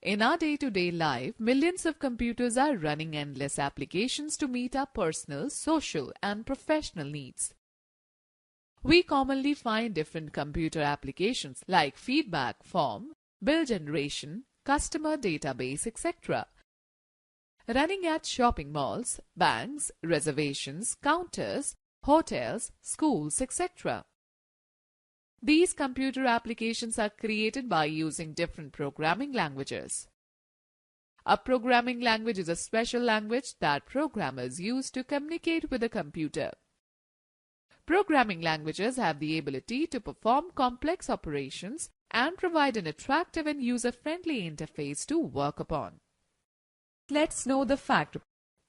In our day-to-day life, millions of computers are running endless applications to meet our personal, social, and professional needs. We commonly find different computer applications like feedback form, bill generation, customer database, etc. running at shopping malls, banks, reservations, counters, hotels, schools, etc. These computer applications are created by using different programming languages. A programming language is a special language that programmers use to communicate with a computer. Programming languages have the ability to perform complex operations and provide an attractive and user-friendly interface to work upon. Let's know the fact.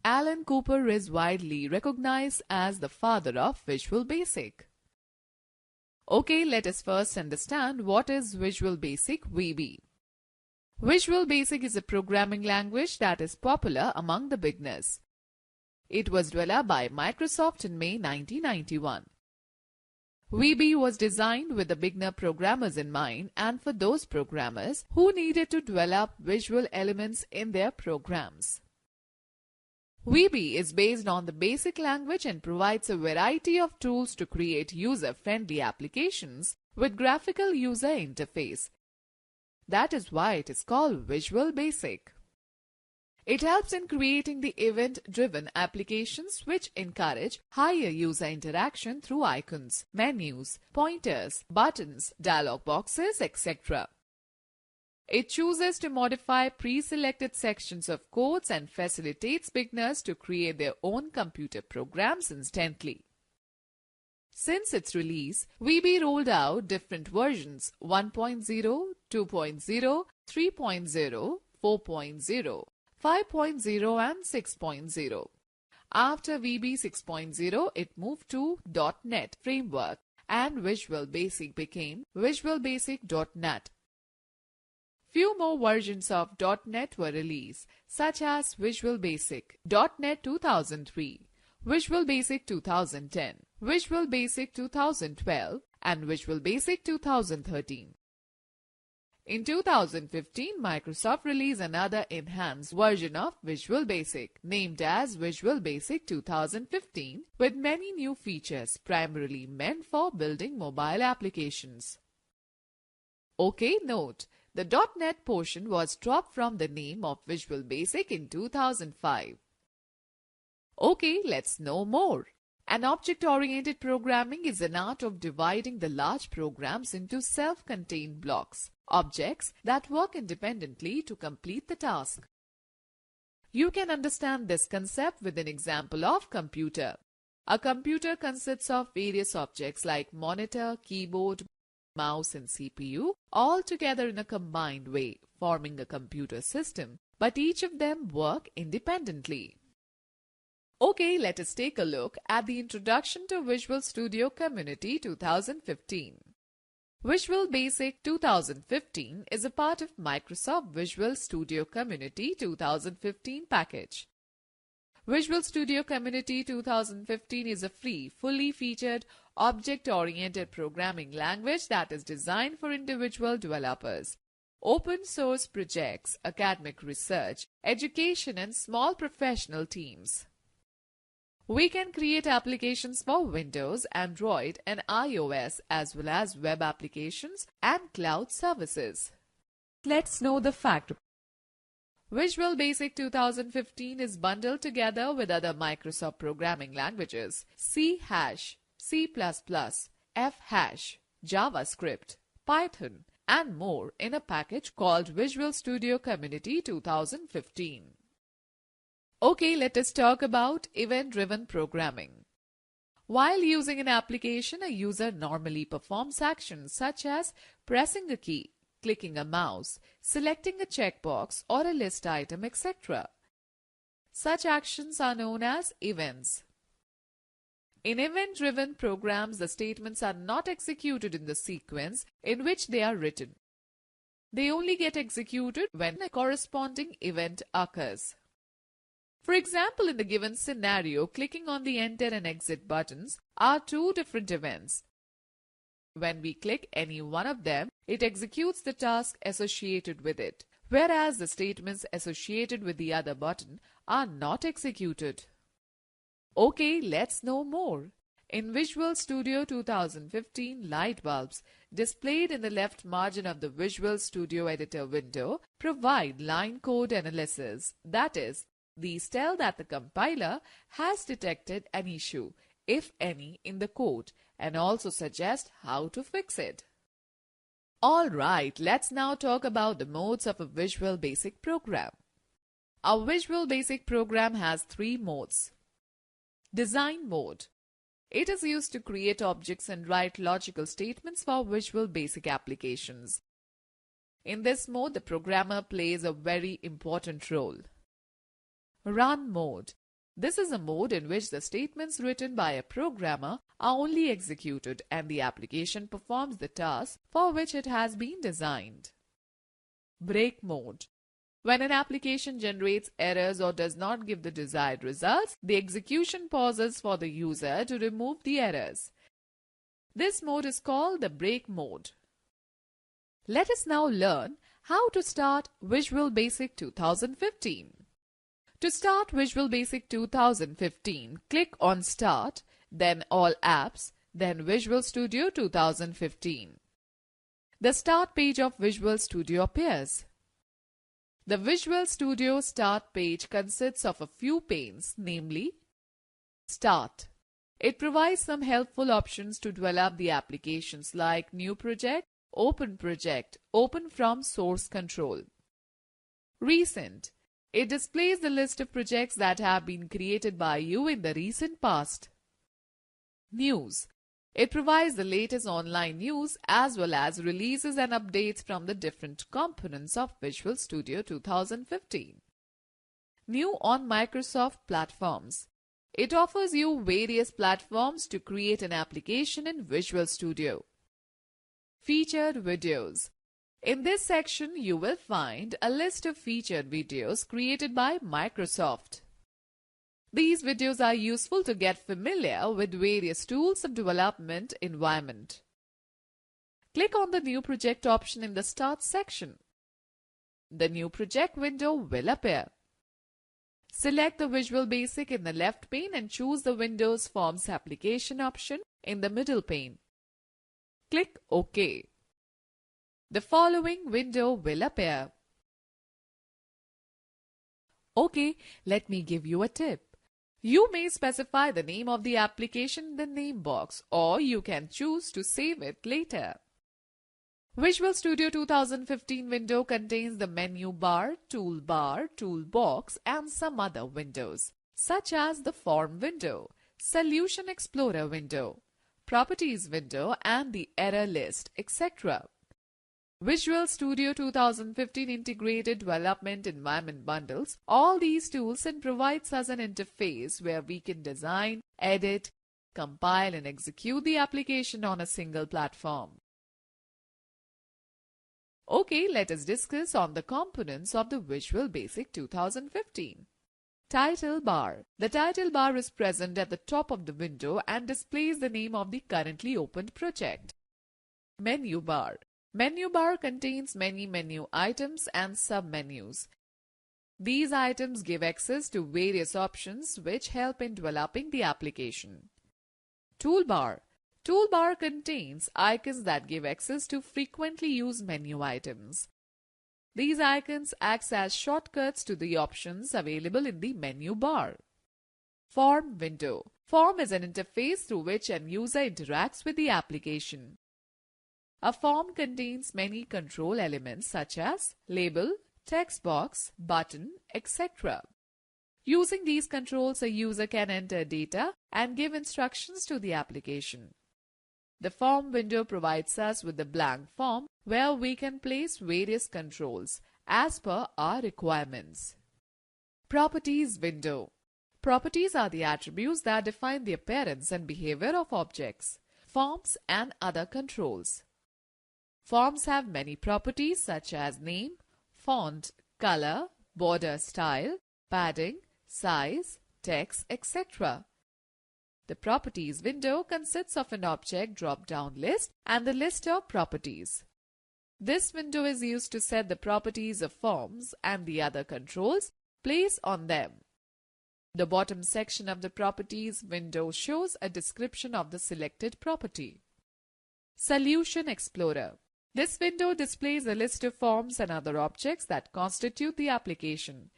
Alan Cooper is widely recognized as the father of Visual Basic. Okay, let us first understand what is Visual Basic VB. Visual Basic is a programming language that is popular among the beginners. It was developed by Microsoft in May 1991. VB was designed with the beginner programmers in mind and for those programmers who needed to develop visual elements in their programs. VB is based on the BASIC language and provides a variety of tools to create user-friendly applications with graphical user interface. That is why it is called Visual Basic. It helps in creating the event-driven applications which encourage higher user interaction through icons, menus, pointers, buttons, dialog boxes, etc. It chooses to modify pre-selected sections of codes and facilitates beginners to create their own computer programs instantly. Since its release, VB rolled out different versions 1.0, 2.0, 3.0, 4.0, 5.0 and 6.0. After VB 6.0, it moved to .NET framework and Visual Basic became Visual Basic.NET. Few more versions of .NET were released, such as Visual Basic, .NET 2003, Visual Basic 2010, Visual Basic 2012, and Visual Basic 2013. In 2015, Microsoft released another enhanced version of Visual Basic, named as Visual Basic 2015, with many new features primarily meant for building mobile applications. Okay, note. The .NET portion was dropped from the name of Visual Basic in 2005. Okay, let's know more. An object-oriented programming is an art of dividing the large programs into self-contained blocks, objects that work independently to complete the task. You can understand this concept with an example of computer. A computer consists of various objects like monitor, keyboard, mouse and CPU all together in a combined way, forming a computer system, but each of them work independently. Okay, let us take a look at the Introduction to Visual Studio Community 2015. Visual Basic 2015 is a part of Microsoft Visual Studio Community 2015 package. Visual Studio Community 2015 is a free, fully featured, object-oriented programming language that is designed for individual developers, open source projects, academic research, education, and small professional teams. We can create applications for Windows, Android, and iOS as well as web applications and cloud services. Let's know the fact. Visual Basic 2015 is bundled together with other Microsoft programming languages C#, C++, F#, JavaScript, Python, and more in a package called Visual Studio Community 2015. Okay, let us talk about event-driven programming. While using an application, a user normally performs actions such as pressing a key, clicking a mouse, selecting a checkbox or a list item, etc. Such actions are known as events. In event-driven programs, the statements are not executed in the sequence in which they are written. They only get executed when a corresponding event occurs. For example, in the given scenario, clicking on the Enter and Exit buttons are two different events. When we click any one of them, it executes the task associated with it, whereas the statements associated with the other button are not executed. Okay, let's know more. In Visual Studio 2015, light bulbs displayed in the left margin of the Visual Studio Editor window provide line code analysis. That is, these tell that the compiler has detected an issue, if any, in the code and also suggest how to fix it. Alright, let's now talk about the modes of a Visual Basic program. A Visual Basic program has three modes. Design mode. It is used to create objects and write logical statements for Visual Basic applications. In this mode, the programmer plays a very important role. Run mode. This is a mode in which the statements written by a programmer are only executed and the application performs the task for which it has been designed. Break mode. When an application generates errors or does not give the desired results, the execution pauses for the user to remove the errors. This mode is called the break mode. Let us now learn how to start Visual Basic 2015. To start Visual Basic 2015, click on Start, then All Apps, then Visual Studio 2015. The Start page of Visual Studio appears. The Visual Studio Start page consists of a few panes, namely Start. It provides some helpful options to develop the applications like New Project, Open from Source Control. Recent. It displays the list of projects that have been created by you in the recent past. News. It provides the latest online news as well as releases and updates from the different components of Visual Studio 2015. New on Microsoft platforms. It offers you various platforms to create an application in Visual Studio. Featured videos. In this section, you will find a list of featured videos created by Microsoft. These videos are useful to get familiar with various tools of development environment. Click on the New Project option in the Start section. The New Project window will appear. Select the Visual Basic in the left pane and choose the Windows Forms application option in the middle pane. Click OK. The following window will appear. Okay, let me give you a tip. You may specify the name of the application in the name box, or you can choose to save it later. Visual Studio 2015 window contains the menu bar, toolbar, toolbox and some other windows, such as the Form window, Solution Explorer window, Properties window and the Error list, etc. Visual Studio 2015 integrated development environment bundles all these tools and provides us an interface where we can design, edit, compile and execute the application on a single platform. Okay, let us discuss on the components of the Visual Basic 2015. Title bar. The title bar is present at the top of the window and displays the name of the currently opened project. Menu bar. Menu bar contains many menu items and sub-menus. These items give access to various options which help in developing the application. Toolbar. Toolbar contains icons that give access to frequently used menu items. These icons act as shortcuts to the options available in the menu bar. Form window. Form is an interface through which an user interacts with the application. A form contains many control elements such as label, text box, button, etc. Using these controls, a user can enter data and give instructions to the application. The form window provides us with a blank form where we can place various controls as per our requirements. Properties window. Properties are the attributes that define the appearance and behavior of objects, forms and other controls. Forms have many properties such as name, font, color, border style, padding, size, text, etc. The Properties window consists of an object drop-down list and the list of properties. This window is used to set the properties of forms and the other controls placed on them. The bottom section of the Properties window shows a description of the selected property. Solution Explorer. This window displays a list of forms and other objects that constitute the application.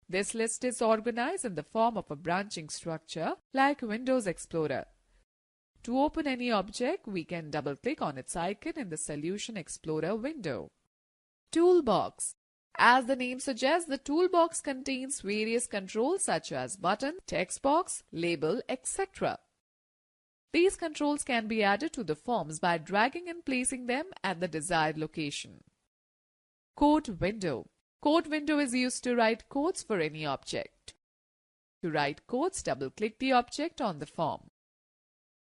This list is organized in the form of a branching structure like Windows Explorer. To open any object, we can double-click on its icon in the Solution Explorer window. Toolbox. As the name suggests, the toolbox contains various controls such as button, text box, label, etc. These controls can be added to the forms by dragging and placing them at the desired location. Code window. Code window is used to write codes for any object. To write codes, double-click the object on the form.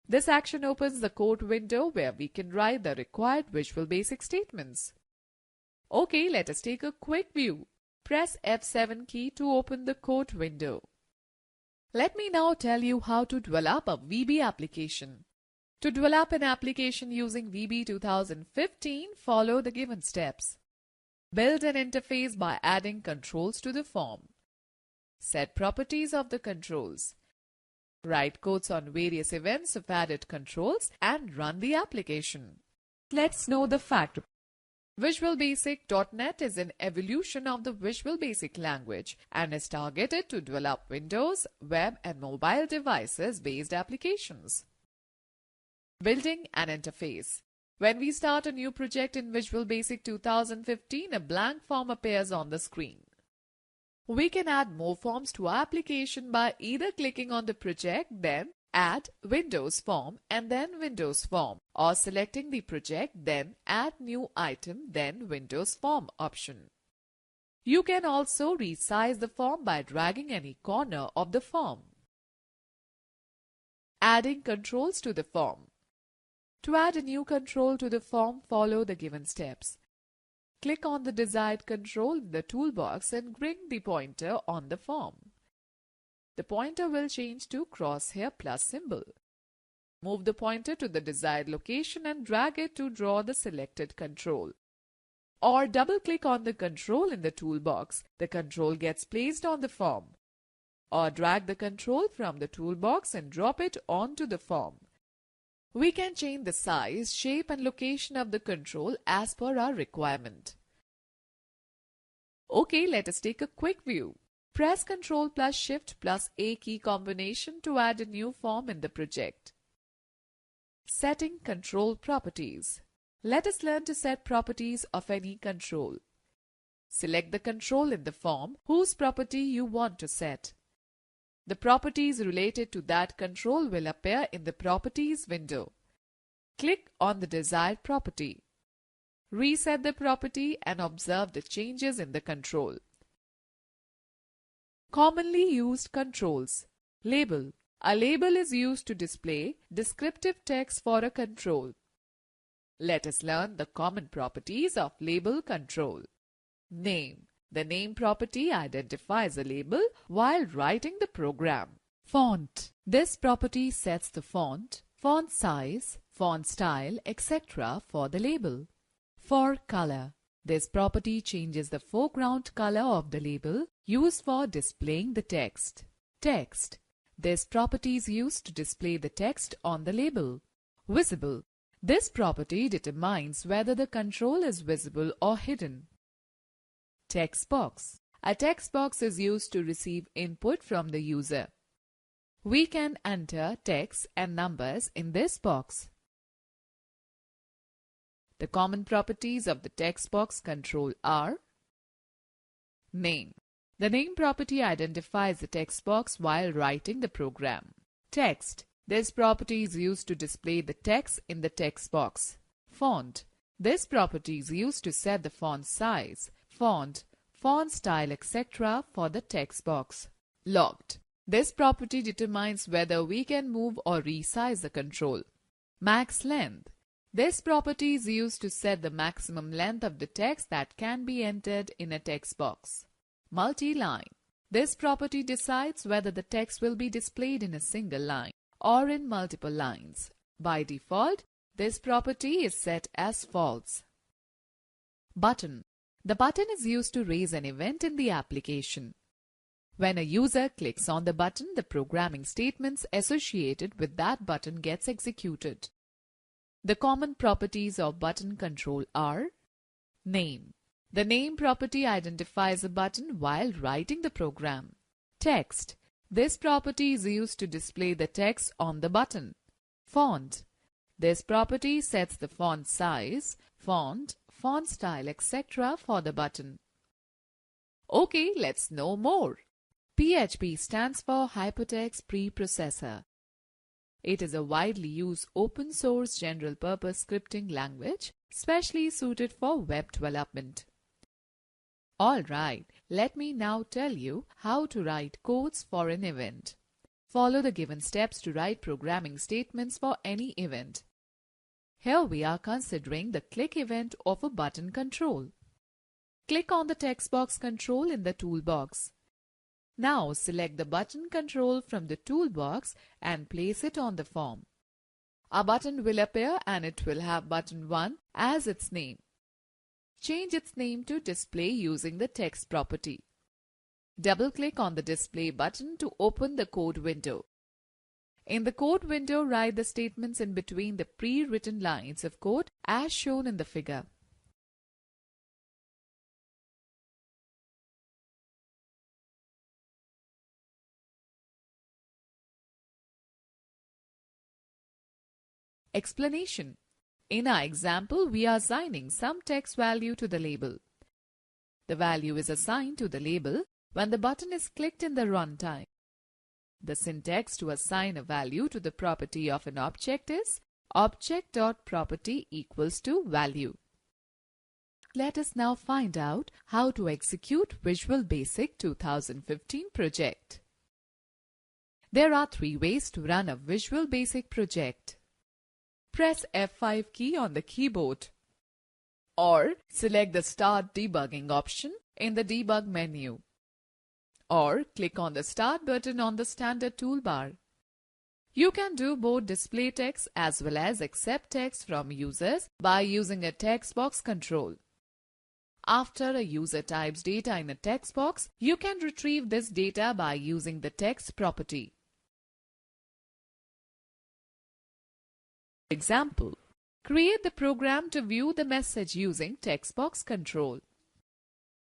This action opens the code window where we can write the required Visual Basic statements. Okay, let us take a quick view. Press F7 key to open the code window. Let me now tell you how to develop a VB application. To develop an application using VB 2015, follow the given steps. Build an interface by adding controls to the form. Set properties of the controls. Write codes on various events of added controls and run the application. Let's know the fact. Visual Basic.NET is an evolution of the Visual Basic language and is targeted to develop Windows, web and mobile devices based applications. Building an interface. When we start a new project in Visual Basic 2015, a blank form appears on the screen. We can add more forms to our application by either clicking on the project, then Add Windows Form and then Windows Form, or selecting the project, then Add New Item, then Windows Form option. You can also resize the form by dragging any corner of the form. Adding controls to the form. To add a new control to the form, follow the given steps. Click on the desired control in the toolbox and bring the pointer on the form. The pointer will change to crosshair plus symbol. Move the pointer to the desired location and drag it to draw the selected control. Or double-click on the control in the toolbox. The control gets placed on the form. Or drag the control from the toolbox and drop it onto the form. We can change the size, shape and location of the control as per our requirement. Okay, let us take a quick view. Press Ctrl plus Shift plus A key combination to add a new form in the project. Setting control properties. Let us learn to set properties of any control. Select the control in the form whose property you want to set. The properties related to that control will appear in the Properties window. Click on the desired property. Reset the property and observe the changes in the control. Commonly used controls. Label. A label is used to display descriptive text for a control. Let us learn the common properties of label control. Name. The name property identifies a label while writing the program. Font. This property sets the font, font size, font style, etc. for the label. For color. This property changes the foreground color of the label used for displaying the text. Text. This property is used to display the text on the label. Visible. This property determines whether the control is visible or hidden. Text box. A text box is used to receive input from the user. We can enter text and numbers in this box. The common properties of the text box control are: Name. The name property identifies the text box while writing the program. Text. This property is used to display the text in the text box. Font. This property is used to set the font size, font, font style, etc. for the text box. Locked. This property determines whether we can move or resize the control. Max length. This property is used to set the maximum length of the text that can be entered in a text box. Multi-line. This property decides whether the text will be displayed in a single line or in multiple lines. By default, this property is set as false. Button. The button is used to raise an event in the application. When a user clicks on the button, the programming statements associated with that button gets executed. The common properties of button control are: name. The name property identifies a button while writing the program. Text. This property is used to display the text on the button. Font. This property sets the font size, font style, etc. for the button. Okay, let's know more. PHP stands for Hypertext Preprocessor. It is a widely used open-source general-purpose scripting language, specially suited for web development. Alright, let me now tell you how to write codes for an event. Follow the given steps to write programming statements for any event. Here we are considering the click event of a button control. Click on the text box control in the toolbox. Now select the button control from the toolbox and place it on the form. A button will appear and it will have button 1 as its name. Change its name to display using the text property. Double-click on the display button to open the code window. In the code window, write the statements in between the pre-written lines of code as shown in the figure. Explanation. In our example, we are assigning some text value to the label. The value is assigned to the label when the button is clicked in the runtime. The syntax to assign a value to the property of an object is object.property equals to value. Let us now find out how to execute Visual Basic 2015 project. There are 3 ways to run a Visual Basic project. Press F5 key on the keyboard or select the Start Debugging option in the Debug menu, or click on the Start button on the standard toolbar. You can do both display text as well as accept text from users by using a text box control. After a user types data in a text box, you can retrieve this data by using the text property. Example. Create the program to view the message using text box control.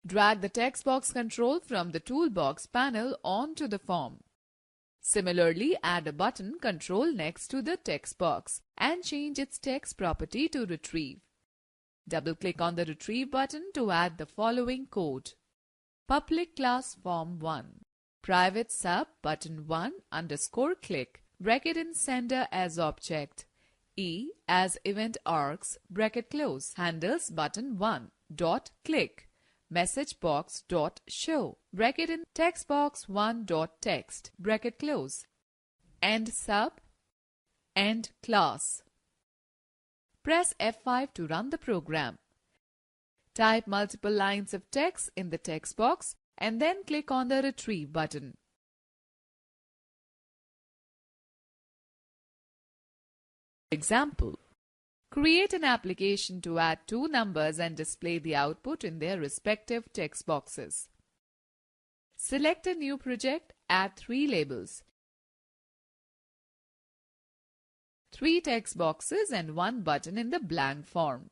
Drag the text box control from the toolbox panel onto the form. Similarly, add a button control next to the text box and change its text property to retrieve. Double-click on the retrieve button to add the following code. Public class form1, private sub button 1 underscore click, bracket in sender as object. E as event args, bracket close, handles button 1 dot click, message box dot show, bracket in text box 1 dot text, bracket close, end sub, end class. Press F5 to run the program. Type multiple lines of text in the text box and then click on the retrieve button. Example. Create an application to add 2 numbers and display the output in their respective text boxes. Select a new project, add 3 labels, 3 text boxes and 1 button in the blank form.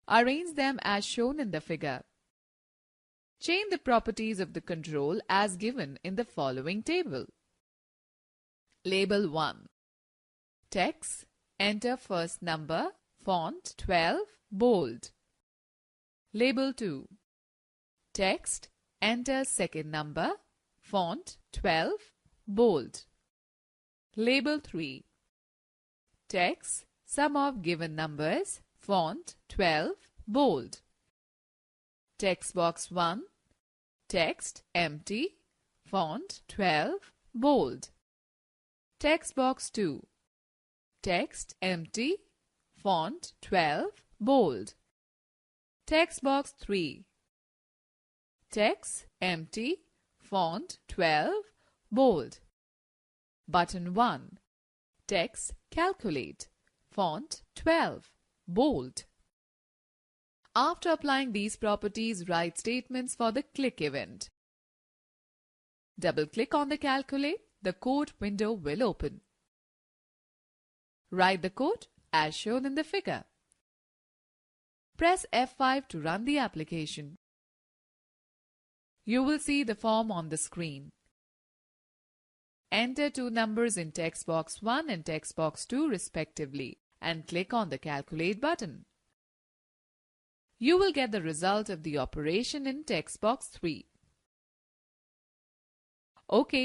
Arrange them as shown in the figure. Change the properties of the control as given in the following table. Label 1. Text, enter first number, font 12, bold. Label 2. Text, enter second number, font 12, bold. Label 3. Text, sum of given numbers, font 12, bold. Text box 1. Text, empty, font 12, bold. Text box 2. Text, empty, font 12, bold. Text box 3. Text, empty, font 12, bold. Button 1. Text, calculate, font 12, bold. After applying these properties, write statements for the click event. Double-click on the Calculate. The code window will open. Write the code as shown in the figure. Press F5 to run the application. You will see the form on the screen. Enter two numbers in text box 1 and text box 2 respectively and click on the Calculate button. You will get the result of the operation in text box 3. OK.